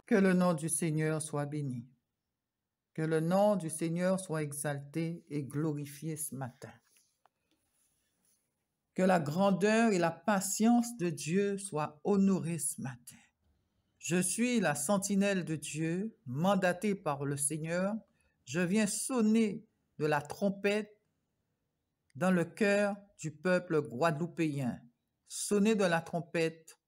Que le nom du Seigneur soit béni. Que le nom du Seigneur soit exalté et glorifié ce matin. Que la grandeur et la patience de Dieu soient honorées ce matin. Je suis la sentinelle de Dieu, mandatée par le Seigneur. Je viens sonner de la trompette dans le cœur du peuple guadeloupéen. Sonner de la trompette,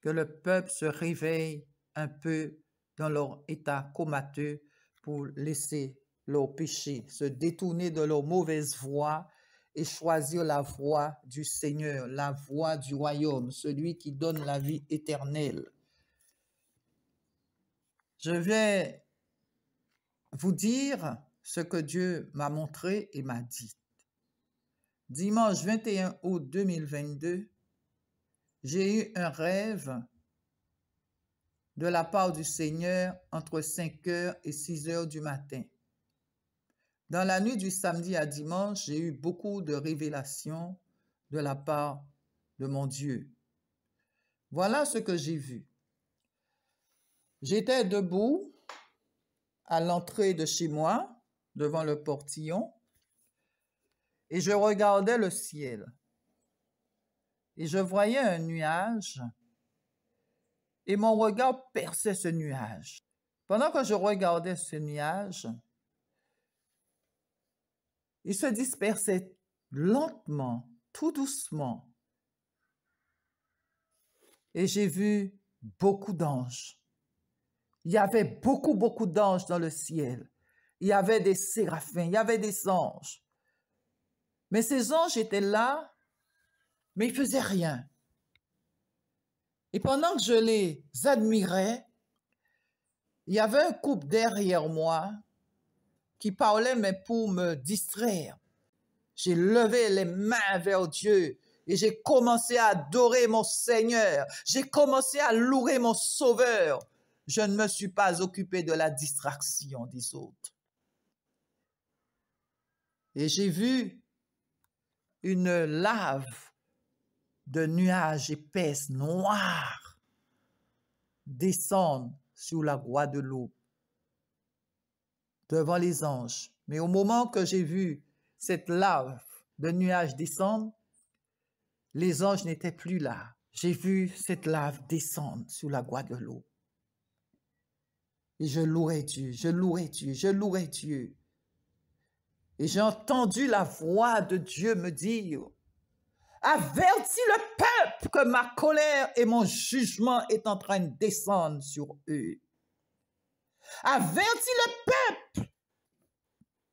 que le peuple se réveille un peu dans leur état comateux pour laisser leur péché, se détourner de leur mauvaise voie et choisir la voie du Seigneur, la voie du royaume, celui qui donne la vie éternelle. Je vais vous dire ce que Dieu m'a montré et m'a dit. Dimanche 21 août 2022, j'ai eu un rêve de la part du Seigneur entre 5 heures et 6 heures du matin. Dans la nuit du samedi à dimanche, j'ai eu beaucoup de révélations de la part de mon Dieu. Voilà ce que j'ai vu. J'étais debout à l'entrée de chez moi, devant le portillon, et je regardais le ciel. Et je voyais un nuage, et mon regard perçait ce nuage. Pendant que je regardais ce nuage, il se dispersait lentement, tout doucement. Et j'ai vu beaucoup d'anges. Il y avait beaucoup d'anges dans le ciel. Il y avait des séraphins, il y avait des anges. Mais ces anges étaient là, mais ils ne faisaient rien. Et pendant que je les admirais, il y avait un couple derrière moi qui parlait, mais pour me distraire. J'ai levé les mains vers Dieu et j'ai commencé à adorer mon Seigneur. J'ai commencé à louer mon Sauveur. Je ne me suis pas occupé de la distraction des autres. Et j'ai vu une lave de nuages épaisses, noirs, descendre sur la Guadeloupe, devant les anges. Mais au moment que j'ai vu cette lave de nuages descendre, les anges n'étaient plus là. J'ai vu cette lave descendre sur la Guadeloupe. Et je louais Dieu, je louais Dieu, je louais Dieu. Et j'ai entendu la voix de Dieu me dire, « Avertis le peuple que ma colère et mon jugement est en train de descendre sur eux. Avertis le peuple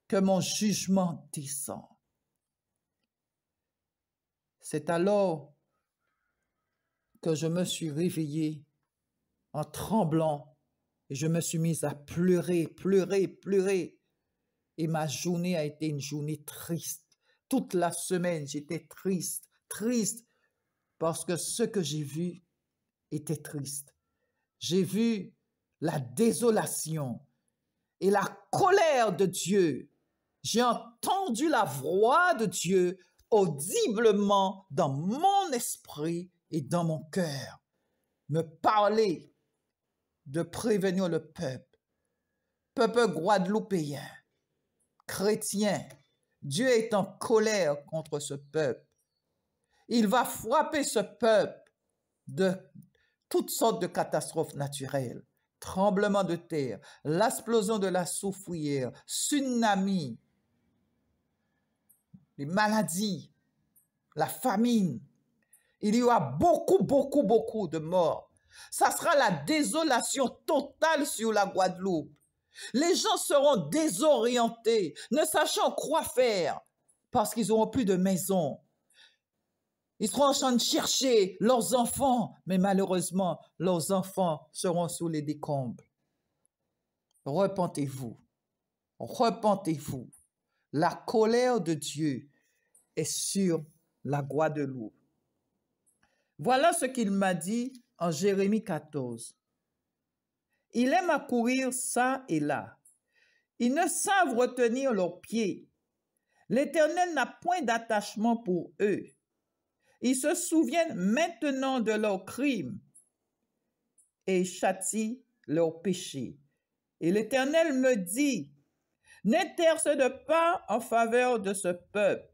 que mon jugement descend. » C'est alors que je me suis réveillé en tremblant et je me suis mise à pleurer, pleurer, pleurer. Et ma journée a été une journée triste. Toute la semaine, j'étais triste, triste, parce que ce que j'ai vu était triste. J'ai vu la désolation et la colère de Dieu. J'ai entendu la voix de Dieu audiblement dans mon esprit et dans mon cœur me parler de prévenir le peuple guadeloupéen, chrétien. Dieu est en colère contre ce peuple. Il va frapper ce peuple de toutes sortes de catastrophes naturelles, tremblements de terre, l'explosion de la soufrière, tsunami, les maladies, la famine. Il y aura beaucoup de morts. Ça sera la désolation totale sur la Guadeloupe. Les gens seront désorientés, ne sachant quoi faire, parce qu'ils n'auront plus de maison. Ils seront en train de chercher leurs enfants, mais malheureusement, leurs enfants seront sous les décombres. Repentez-vous, repentez-vous. La colère de Dieu est sur la Guadeloupe. Voilà ce qu'il m'a dit en Jérémie 14. Il aime à courir ça et là. Ils ne savent retenir leurs pieds. L'Éternel n'a point d'attachement pour eux. Ils se souviennent maintenant de leurs crimes et châtient leurs péchés. Et l'Éternel me dit, n'intercède pas en faveur de ce peuple.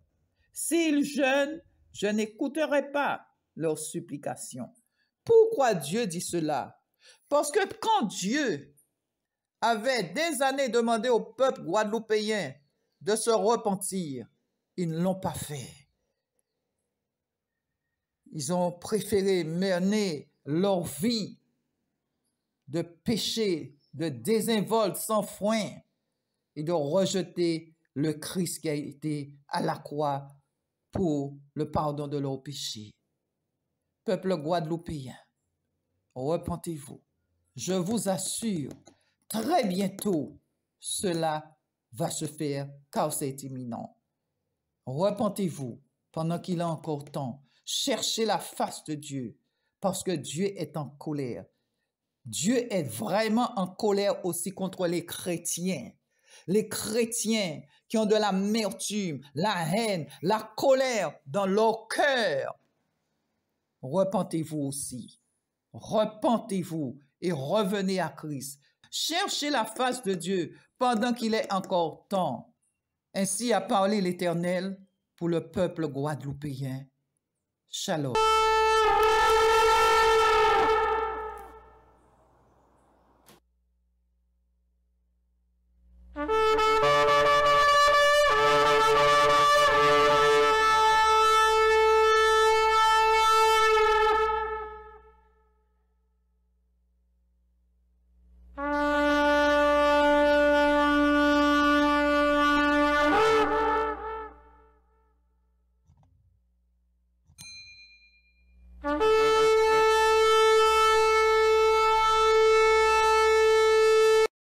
S'ils jeûnent, je n'écouterai pas leurs supplications. Pourquoi Dieu dit cela? Parce que quand Dieu avait des années demandé au peuple guadeloupéen de se repentir, ils ne l'ont pas fait. Ils ont préféré mener leur vie de péché, de désinvolte sans frein et de rejeter le Christ qui a été à la croix pour le pardon de leurs péchés. Peuple guadeloupéen, repentez-vous. Je vous assure, très bientôt, cela va se faire car c'est imminent. Repentez-vous pendant qu'il est encore temps. Cherchez la face de Dieu parce que Dieu est en colère. Dieu est vraiment en colère aussi contre les chrétiens. Les chrétiens qui ont de l'amertume, la haine, la colère dans leur cœur. Repentez-vous aussi. Repentez-vous et revenez à Christ. Cherchez la face de Dieu pendant qu'il est encore temps. Ainsi a parlé l'Éternel pour le peuple guadeloupéen. Shalom.